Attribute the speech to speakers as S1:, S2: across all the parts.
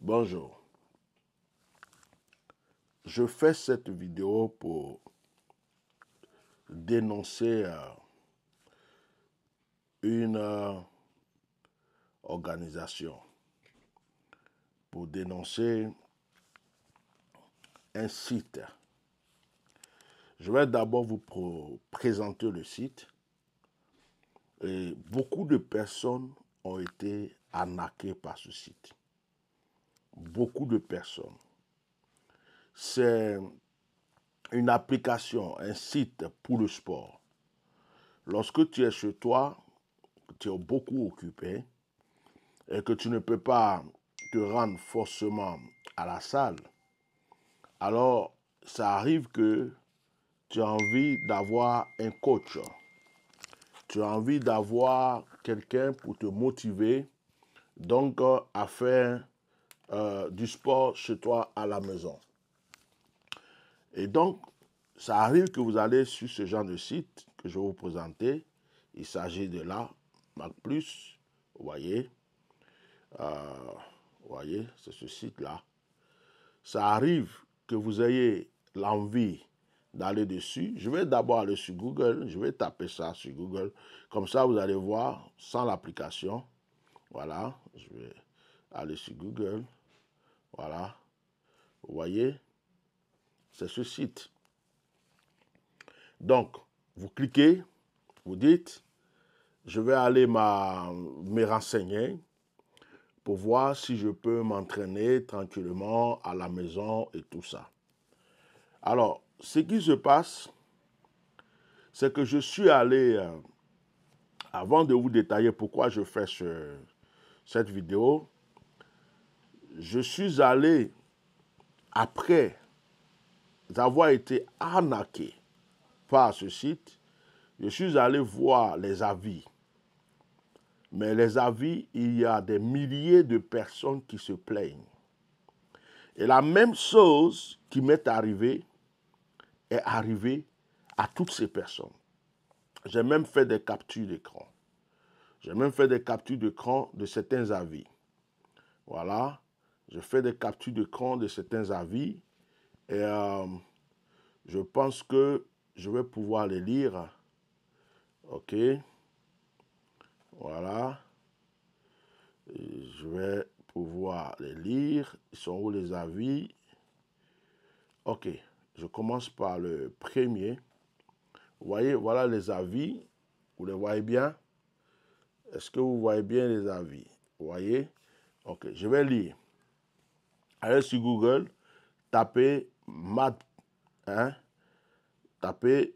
S1: Bonjour. Je fais cette vidéo pour dénoncer une organisation, pour dénoncer un site. Je vais d'abord vous présenter le site. Et beaucoup de personnes ont été arnaquées par ce site. Beaucoup de personnes. C'est une application, un site pour le sport. Lorsque tu es chez toi, tu es beaucoup occupé et que tu ne peux pas te rendre forcément à la salle, alors ça arrive que tu as envie d'avoir un coach. Tu as envie d'avoir quelqu'un pour te motiver donc à faire du sport chez toi à la maison. Et donc, ça arrive que vous allez sur ce genre de site que je vais vous présenter. Il s'agit de là, Mac+, vous voyez. C'est ce site-là. Ça arrive que vous ayez l'envie d'aller dessus. Je vais d'abord aller sur Google. Je vais taper ça sur Google. Comme ça, vous allez voir sans l'application. Voilà, je vais aller sur Google. Voilà, vous voyez, c'est ce site. Donc, vous cliquez, vous dites, je vais aller me renseigner pour voir si je peux m'entraîner tranquillement à la maison et tout ça. Alors, ce qui se passe, c'est que je suis allé, avant de vous détailler pourquoi je fais cette vidéo, je suis allé, après avoir été arnaqué par ce site, je suis allé voir les avis. Mais les avis, il y a des milliers de personnes qui se plaignent. Et la même chose qui m'est arrivée est arrivée à toutes ces personnes. J'ai même fait des captures d'écran. J'ai même fait des captures d'écran de certains avis. Voilà. Je fais des captures d'écran de certains avis. Et je pense que je vais pouvoir les lire. OK. Voilà. Et je vais pouvoir les lire. Ils sont où les avis? OK. Je commence par le premier. Vous voyez, voilà les avis. Vous les voyez bien? Est-ce que vous voyez bien les avis? Vous voyez? OK. Je vais lire. Allez sur Google. Tapez MAD. Tapez.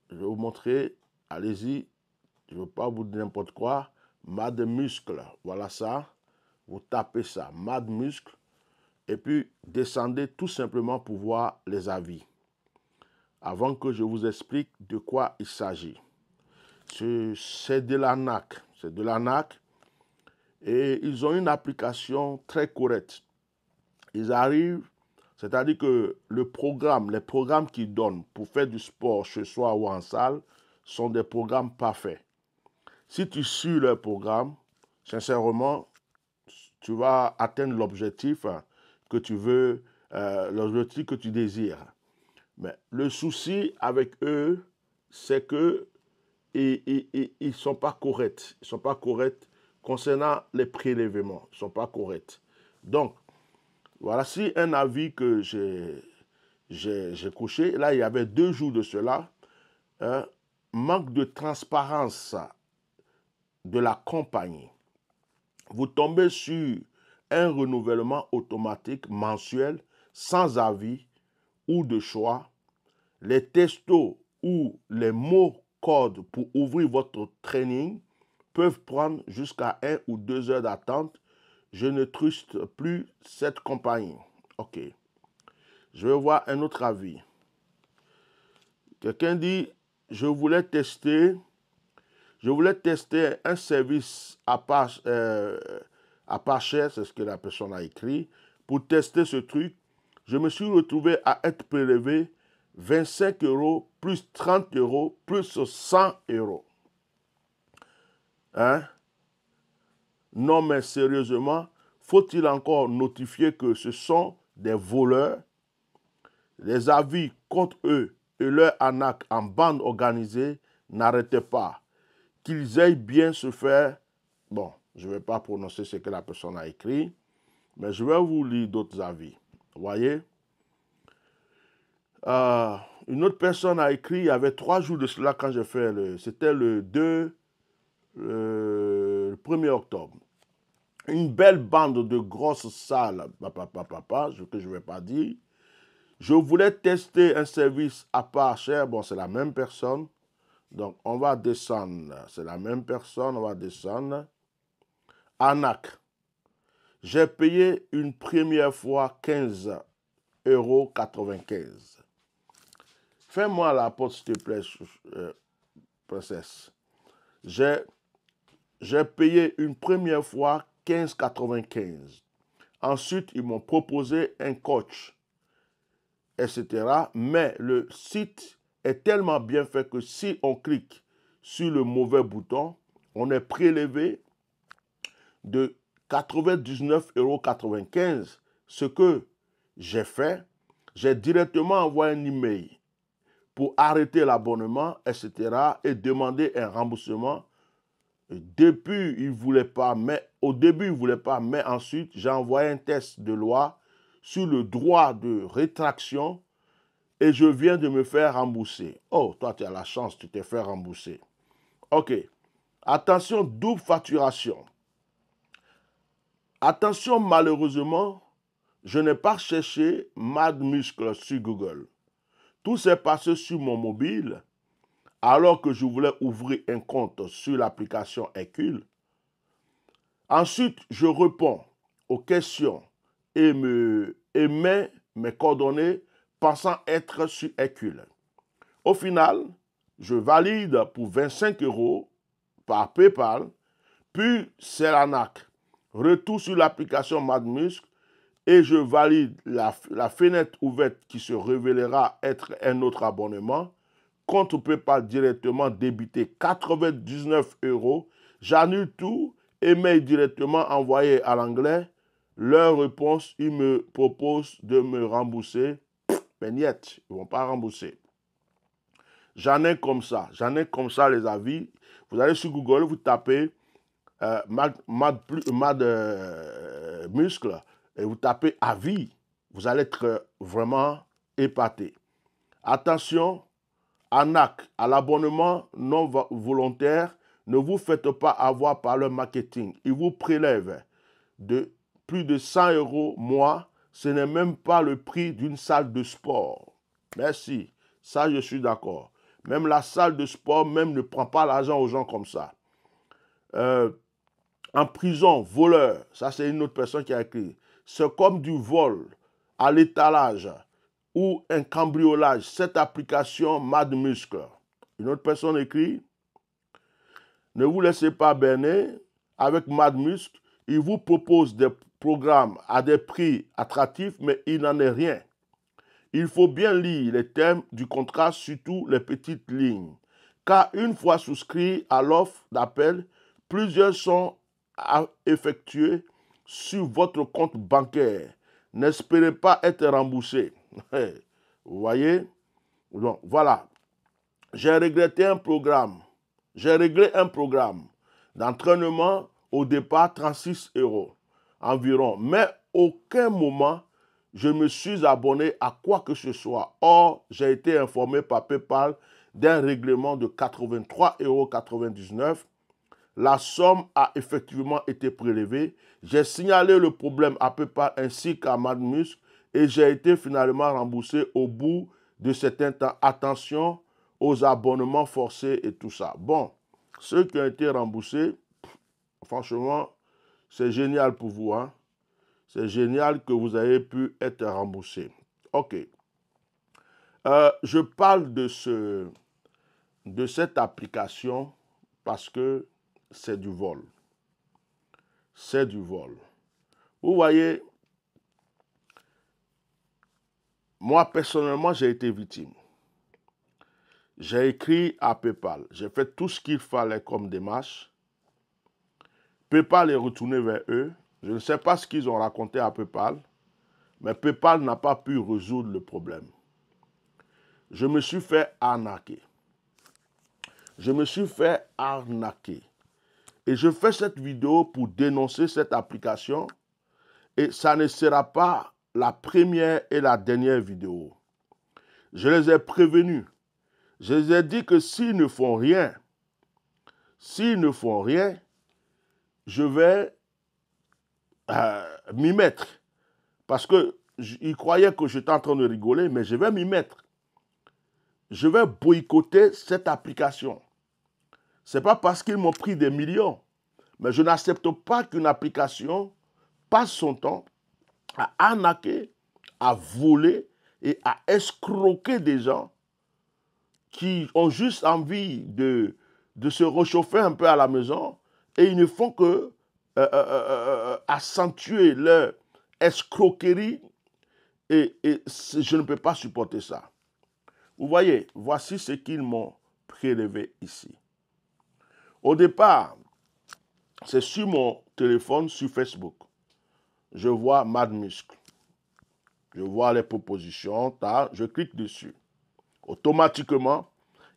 S1: Je vais vous montrer. Allez-y. Je ne veux pas vous dire n'importe quoi. MAD muscle. Voilà ça. Vous tapez ça. MAD muscle. Et puis, descendez tout simplement pour voir les avis. Avant que je vous explique de quoi il s'agit. C'est de l'arnaque. C'est de l'arnaque. Et ils ont une application très correcte. Ils arrivent, c'est-à-dire que les programmes qu'ils donnent pour faire du sport chez soi ou en salle sont des programmes parfaits. Si tu suis leur programme, sincèrement, tu vas atteindre l'objectif que tu veux, l'objectif que tu désires. Mais le souci avec eux, c'est que ils ne sont pas corrects. Ils ne sont pas corrects concernant les prélèvements. Ils ne sont pas corrects. Donc, voici un avis que j'ai couché. Là, il y avait 2 jours de cela. Manque de transparence de la compagnie. Vous tombez sur un renouvellement automatique mensuel sans avis ou de choix. Les textos ou les mots codes pour ouvrir votre training peuvent prendre jusqu'à 1 ou 2 heures d'attente. Je ne truste plus cette compagnie. OK. Je vais voir un autre avis. Quelqu'un dit, je voulais tester un service à pas cher, c'est ce que la personne a écrit. Pour tester ce truc, je me suis retrouvé à être prélevé 25 € plus 30 € plus 100 €. Hein? Non, mais sérieusement, faut-il encore notifier que ce sont des voleurs? Les avis contre eux et leur arnaque en bande organisée n'arrêtaient pas. Qu'ils aillent bien se faire. Bon, je ne vais pas prononcer ce que la personne a écrit, mais je vais vous lire d'autres avis. Vous voyez? Une autre personne a écrit, il y avait 3 jours de cela quand j'ai fait c'était le 1er octobre. Une belle bande de grosses salles, que je ne vais pas dire. Je voulais tester un service à part cher. Bon, c'est la même personne. Donc, on va descendre. C'est la même personne, on va descendre. ANAC. J'ai payé une première fois 15,95 €. Fais-moi la porte, s'il te plaît, princesse. J'ai payé une première fois 15,95 €. Ensuite, ils m'ont proposé un coach, etc. Mais le site est tellement bien fait que si on clique sur le mauvais bouton, on est prélevé de 99,95 €. Ce que j'ai fait, j'ai directement envoyé un email pour arrêter l'abonnement, etc. et demander un remboursement. Depuis, il ne voulait pas, mais au début, il ne voulait pas, mais ensuite, j'ai envoyé un test de loi sur le droit de rétraction et je viens de me faire rembourser. Oh, toi, tu as la chance, tu t'es fait rembourser. OK. Attention, double facturation. Attention, malheureusement, je n'ai pas cherché Mad Muscle sur Google. Tout s'est passé sur mon mobile alors que je voulais ouvrir un compte sur l'application Hercule. Ensuite, je réponds aux questions et mets mes coordonnées pensant être sur Hercule. Au final, je valide pour 25 € par PayPal, puis c'est l'arnaque. Retour sur l'application MadMuscle et je valide la fenêtre ouverte qui se révélera être un autre abonnement. Compte PayPal directement débité 99 €. J'annule tout et mail directement envoyé à l'anglais. Leur réponse, ils me proposent de me rembourser. Mais niet, ils ne vont pas rembourser. J'en ai comme ça les avis. Vous allez sur Google, vous tapez Muscle et vous tapez avis. Vous allez être vraiment épaté. Attention, ANAC, à l'abonnement non volontaire, ne vous faites pas avoir par le marketing. Ils vous prélèvent de plus de 100 € mois. Ce n'est même pas le prix d'une salle de sport. Merci, ça je suis d'accord. Même la salle de sport même ne prend pas l'argent aux gens comme ça. En prison, voleur, ça c'est une autre personne qui a écrit. C'est comme du vol à l'étalage ou un cambriolage. Cette application Mad Muscle. Une autre personne écrit. Ne vous laissez pas berner avec Mad Muscle. Il vous propose des programmes à des prix attractifs, mais il n'en est rien. Il faut bien lire les termes du contrat, surtout les petites lignes. Car une fois souscrit à l'offre d'appel, plusieurs sont à effectuer sur votre compte bancaire. N'espérez pas être remboursé. Vous voyez? Donc, voilà. J'ai réglé un programme d'entraînement au départ 36 € environ. Mais aucun moment, je me suis abonné à quoi que ce soit. Or, j'ai été informé par PayPal d'un règlement de 83,99 €. La somme a effectivement été prélevée. J'ai signalé le problème à PayPal ainsi qu'à MadMuscle et j'ai été finalement remboursé au bout de certain temps. Attention aux abonnements forcés et tout ça. Bon, ceux qui ont été remboursés, franchement, c'est génial pour vous. Hein? C'est génial que vous ayez pu être remboursé. OK. Je parle de cette application parce que c'est du vol. C'est du vol. Vous voyez, moi personnellement, j'ai été victime. J'ai écrit à PayPal. J'ai fait tout ce qu'il fallait comme démarche. PayPal est retourné vers eux Je ne sais pas ce qu'ils ont raconté à PayPal, mais PayPal n'a pas pu résoudre le problème. Je me suis fait arnaquer. Je me suis fait arnaquer. Et je fais cette vidéo pour dénoncer cette application. Et ça ne sera pas la première et la dernière vidéo. Je les ai prévenus. Je les ai dit que s'ils ne font rien, je vais m'y mettre. Parce qu'ils croyaient que j'étais en train de rigoler, mais je vais m'y mettre. Je vais boycotter cette application. Ce n'est pas parce qu'ils m'ont pris des millions, mais je n'accepte pas qu'une application passe son temps à arnaquer, à voler et à escroquer des gens qui ont juste envie de se réchauffer un peu à la maison et ils ne font que accentuer leur escroquerie et je ne peux pas supporter ça. Vous voyez, voici ce qu'ils m'ont prélevé ici. Au départ, c'est sur mon téléphone, sur Facebook. Je vois Mad Muscle. Je vois les propositions, je clique dessus. Automatiquement,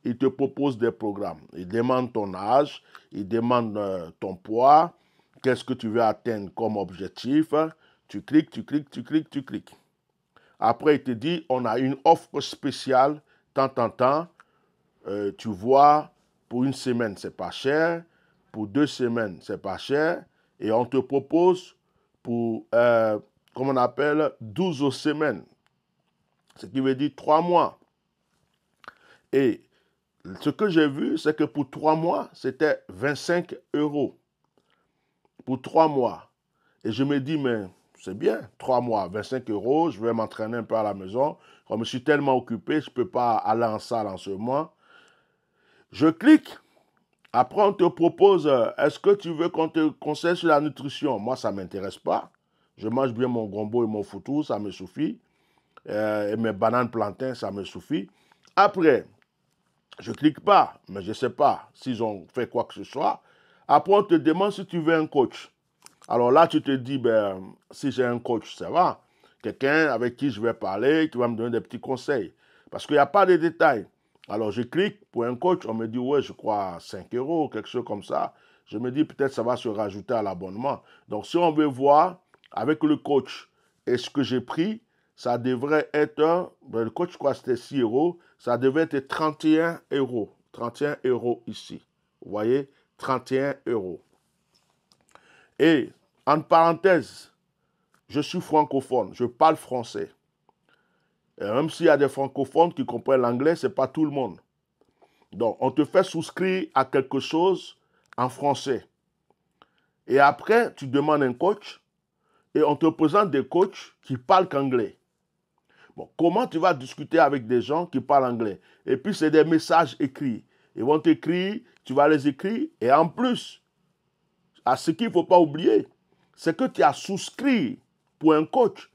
S1: il te propose des programmes. Il demande ton âge, il demande ton poids, qu'est-ce que tu veux atteindre comme objectif. Tu cliques, tu cliques, tu cliques, tu cliques. Après, il te dit, on a une offre spéciale, tant. Tu vois, pour une semaine, c'est pas cher. Pour 2 semaines, c'est pas cher. Et on te propose pour, comme on appelle, 12 semaines. Ce qui veut dire 3 mois. Et ce que j'ai vu, c'est que pour 3 mois, c'était 25 €. Pour 3 mois. Et je me dis, mais c'est bien, 3 mois, 25 €, je vais m'entraîner un peu à la maison. Comme je suis tellement occupé, je ne peux pas aller en salle en ce mois. Je clique. Après, on te propose, est-ce que tu veux qu'on te conseille sur la nutrition? Moi, ça ne m'intéresse pas. Je mange bien mon gombo et mon foutou, ça me suffit. Et mes bananes plantains, ça me suffit. Après, je ne clique pas, mais je ne sais pas s'ils ont fait quoi que ce soit. Après, on te demande si tu veux un coach. Alors là, tu te dis, ben, si j'ai un coach, ça va. Quelqu'un avec qui je vais parler, qui va me donner des petits conseils. Parce qu'il n'y a pas de détails. Alors, je clique pour un coach, on me dit, ouais, je crois 5 €, quelque chose comme ça. Je me dis, peut-être ça va se rajouter à l'abonnement. Donc, si on veut voir avec le coach et ce que j'ai pris, ça devrait être, ben, le coach, je crois que c'était 6 €, ça devait être 31 €. 31 € ici. Vous voyez, 31 €. Et, en parenthèse, je suis francophone, je parle français. Et même s'il y a des francophones qui comprennent l'anglais, ce n'est pas tout le monde. Donc, on te fait souscrire à quelque chose en français. Et après, tu demandes un coach et on te présente des coachs qui parlent qu'anglais. Bon, comment tu vas discuter avec des gens qui parlent anglais? Et puis, c'est des messages écrits. Ils vont t'écrire, tu vas les écrire. Et en plus, à ce qu'il ne faut pas oublier, c'est que tu as souscrit pour un coach,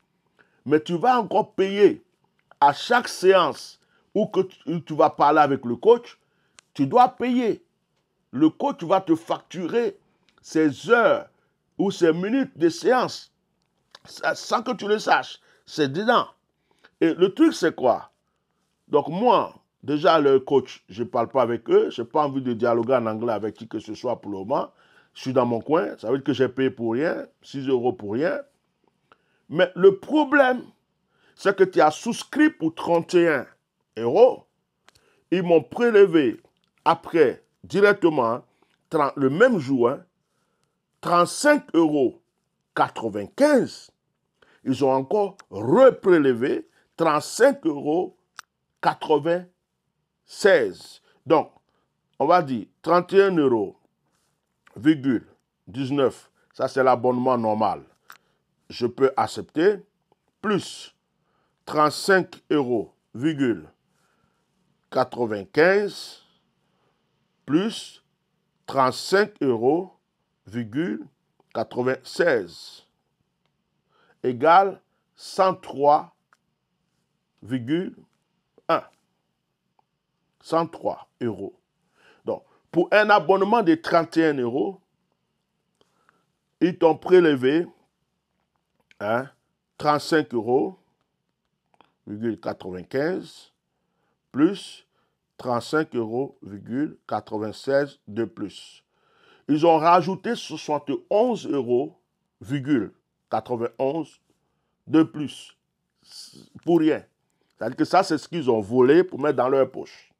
S1: mais tu vas encore payer à chaque séance où tu vas parler avec le coach, tu dois payer. Le coach va te facturer ses heures ou ses minutes de séance sans que tu le saches. C'est dedans. Et le truc, c'est quoi? Donc moi, déjà, le coach, je ne parle pas avec eux. Je n'ai pas envie de dialoguer en anglais avec qui que ce soit pour le moment. Je suis dans mon coin. Ça veut dire que j'ai payé pour rien, 6 € pour rien. Mais le problème, c'est que tu as souscrit pour 31 €. Ils m'ont prélevé après, directement, le même jour, 35,95 €. Ils ont encore reprélevé 35,96 €. Donc, on va dire 31,19 €. Ça, c'est l'abonnement normal. Je peux accepter. Plus 35,95 € plus 35,96 € égale 103,1 €. 103 €. Donc, pour un abonnement de 31 €, ils t'ont prélevé hein, 35,95 € plus 35,96 € de plus. Ils ont rajouté 71,91 € de plus. Pour rien. C'est-à-dire que ça, c'est ce qu'ils ont volé pour mettre dans leur poche.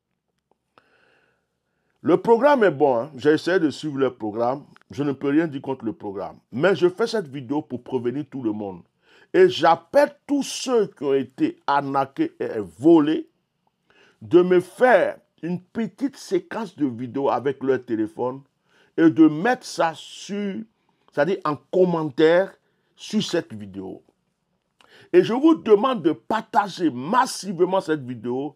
S1: Le programme est bon. Hein? J'ai essayé de suivre le programme. Je ne peux rien dire contre le programme. Mais je fais cette vidéo pour prévenir tout le monde. Et j'appelle tous ceux qui ont été arnaqués et volés de me faire une petite séquence de vidéo avec leur téléphone et de mettre ça sur, c'est-à-dire en commentaire sur cette vidéo. Et je vous demande de partager massivement cette vidéo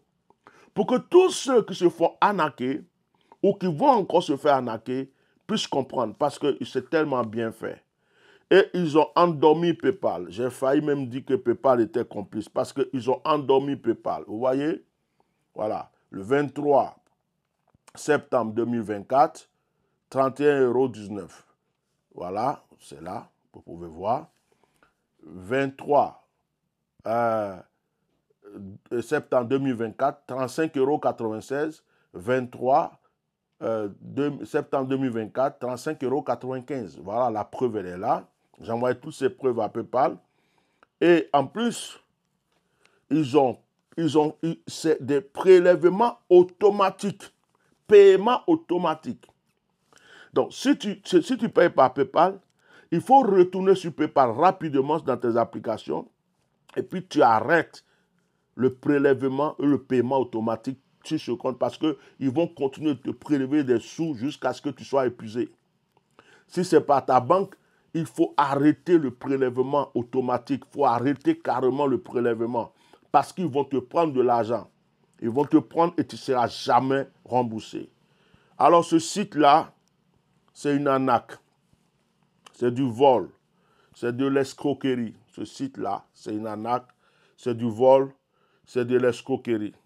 S1: pour que tous ceux qui se font arnaquer ou qui vont encore se faire arnaquer puissent comprendre parce que c'est tellement bien fait. Et ils ont endormi PayPal. J'ai failli même dire que PayPal était complice parce qu'ils ont endormi PayPal. Vous voyez? Voilà. Le 23 septembre 2024, 31,19 €. Voilà, c'est là, vous pouvez voir. 23 septembre 2024, 35,96 €. 23 septembre 2024, 35,95 €. Voilà, la preuve, elle est là. J'envoie toutes ces preuves à PayPal. Et en plus, c'est des prélèvements automatiques. Paiement automatique. Donc, si tu payes par PayPal, il faut retourner sur PayPal rapidement dans tes applications et puis tu arrêtes le prélèvement et le paiement automatique sur ce compte parce qu'ils vont continuer de te prélever des sous jusqu'à ce que tu sois épuisé. Si ce n'est pas ta banque, il faut arrêter le prélèvement automatique. Il faut arrêter carrément le prélèvement parce qu'ils vont te prendre de l'argent. Ils vont te prendre et tu ne seras jamais remboursé. Alors ce site-là, c'est une arnaque. C'est du vol. C'est de l'escroquerie. Ce site-là, c'est une arnaque. C'est du vol. C'est de l'escroquerie.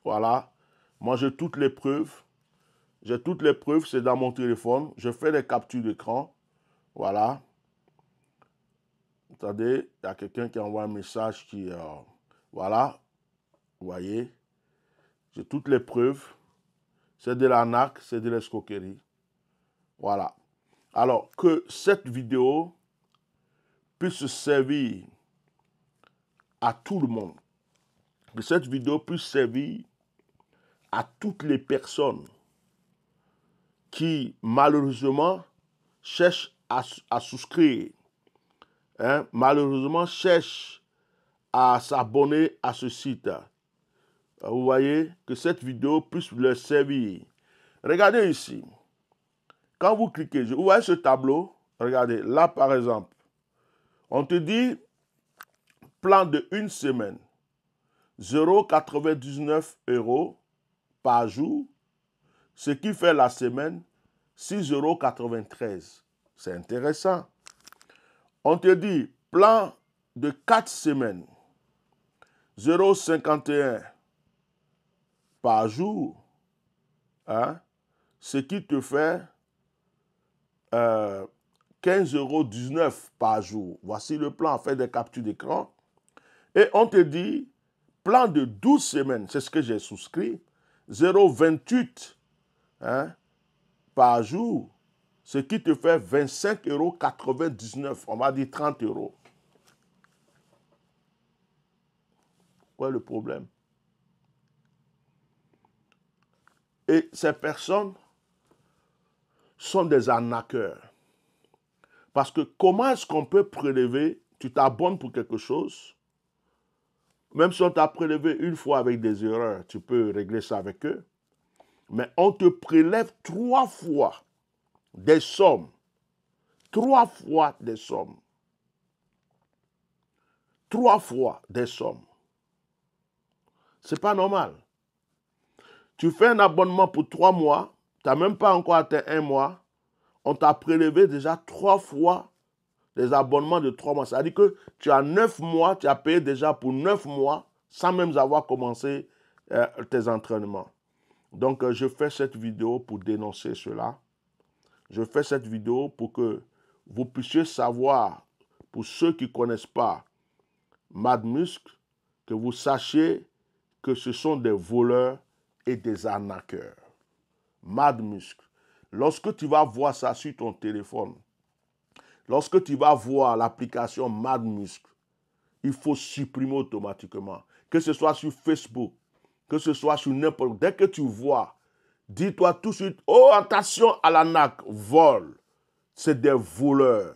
S1: Voilà. Moi, j'ai toutes les preuves. J'ai toutes les preuves. C'est dans mon téléphone. Je fais des captures d'écran. Voilà. Attendez, il y a quelqu'un qui envoie un message qui... voilà. Vous voyez. J'ai toutes les preuves. C'est de l'arnaque. C'est de l'escroquerie. Voilà. Alors, que cette vidéo puisse servir à tout le monde. Que cette vidéo puisse servir à toutes les personnes qui, malheureusement, cherchent à souscrire. Hein, malheureusement, cherchent à s'abonner à ce site. Vous voyez, que cette vidéo puisse leur servir. Regardez ici. Quand vous cliquez, vous voyez ce tableau, regardez, là par exemple, on te dit plan de une semaine, 0,99 € par jour, ce qui fait la semaine 6,93 €. C'est intéressant. On te dit plan de 4 semaines, 0,51 € par jour, hein, ce qui te fait 15,19 € par jour. Voici le plan, on fait des captures d'écran. Et on te dit, plan de 12 semaines, c'est ce que j'ai souscrit, 0,28 hein, par jour, ce qui te fait 25,99 €. On va dire 30 €. Quoi est le problème? Et ces personnes sont des arnaqueurs. Parce que comment est-ce qu'on peut prélever, tu t'abonnes pour quelque chose, même si on t'a prélevé une fois avec des erreurs, tu peux régler ça avec eux, mais on te prélève 3 fois des sommes. 3 fois des sommes. 3 fois des sommes. C'est pas normal. Tu fais un abonnement pour 3 mois, tu n'as même pas encore atteint 1 mois, on t'a prélevé déjà 3 fois des abonnements de 3 mois. C'est-à-dire que tu as 9 mois, tu as payé déjà pour 9 mois sans même avoir commencé tes entraînements. Donc, je fais cette vidéo pour dénoncer cela. Je fais cette vidéo pour que vous puissiez savoir pour ceux qui ne connaissent pas Mad Muscle, que vous sachiez que ce sont des voleurs et des arnaqueurs. Mad Muscle. Lorsque tu vas voir ça sur ton téléphone, lorsque tu vas voir l'application Mad Muscle, il faut supprimer automatiquement. Que ce soit sur Facebook, que ce soit sur n'importe où. Dès que tu vois, dis-toi tout de suite, oh attention à l'arnaque, vol. C'est des voleurs.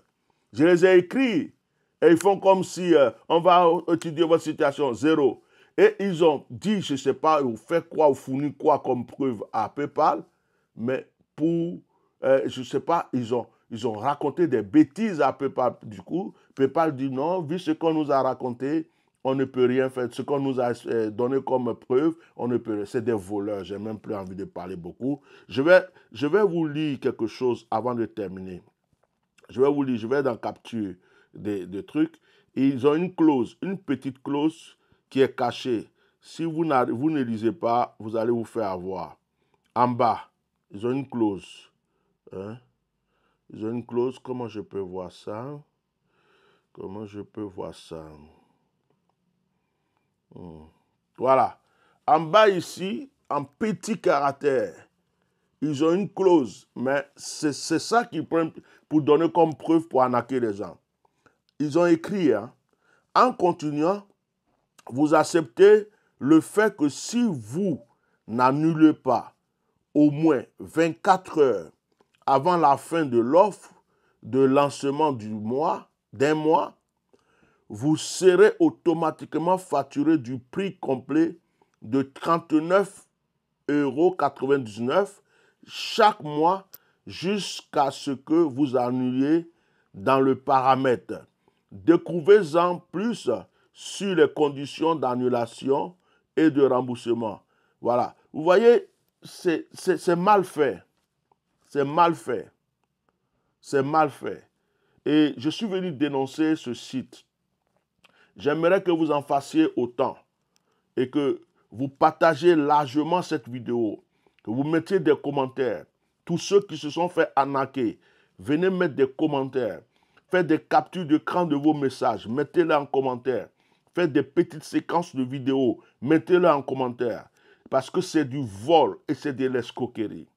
S1: Je les ai écrits et ils font comme si on va étudier votre situation, zéro. Et ils ont dit, je ne sais pas, ou fait quoi, ou fourni quoi comme preuve à PayPal, mais pour, je ne sais pas, ils ont raconté des bêtises à PayPal. Du coup, PayPal dit non, vu ce qu'on nous a raconté, on ne peut rien faire. Ce qu'on nous a donné comme preuve, on ne peut rien. C'est des voleurs. J'ai même plus envie de parler beaucoup. Je vais vous lire quelque chose avant de terminer. Je vais vous lire, je vais dans capture des trucs. Et ils ont une clause, une petite clause qui est cachée. Si vous ne lisez pas, vous allez vous faire avoir. En bas, ils ont une clause. Hein? Ils ont une clause. Comment je peux voir ça? Comment je peux voir ça? Voilà. En bas ici, en petit caractère, ils ont une clause. Mais c'est ça qu'ils prennent pour donner comme preuve pour arnaquer les gens. Ils ont écrit, hein, en continuant, vous acceptez le fait que si vous n'annulez pas au moins 24 heures avant la fin de l'offre de lancement d'un mois, vous serez automatiquement facturé du prix complet de 39,99 € chaque mois jusqu'à ce que vous annuliez dans le paramètre. Découvrez-en plus sur les conditions d'annulation et de remboursement. Voilà. Vous voyez, c'est mal fait. C'est mal fait. C'est mal fait. Et je suis venu dénoncer ce site. J'aimerais que vous en fassiez autant et que vous partagez largement cette vidéo, que vous mettiez des commentaires. Tous ceux qui se sont fait arnaquer, venez mettre des commentaires. Faites des captures d'écran de vos messages, mettez-les en commentaire. Faites des petites séquences de vidéos, mettez-les en commentaire. Parce que c'est du vol et c'est de l'escroquerie.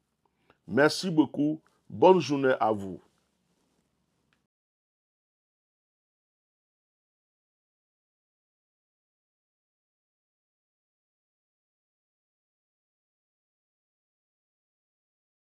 S1: Merci beaucoup. Bonne journée à vous.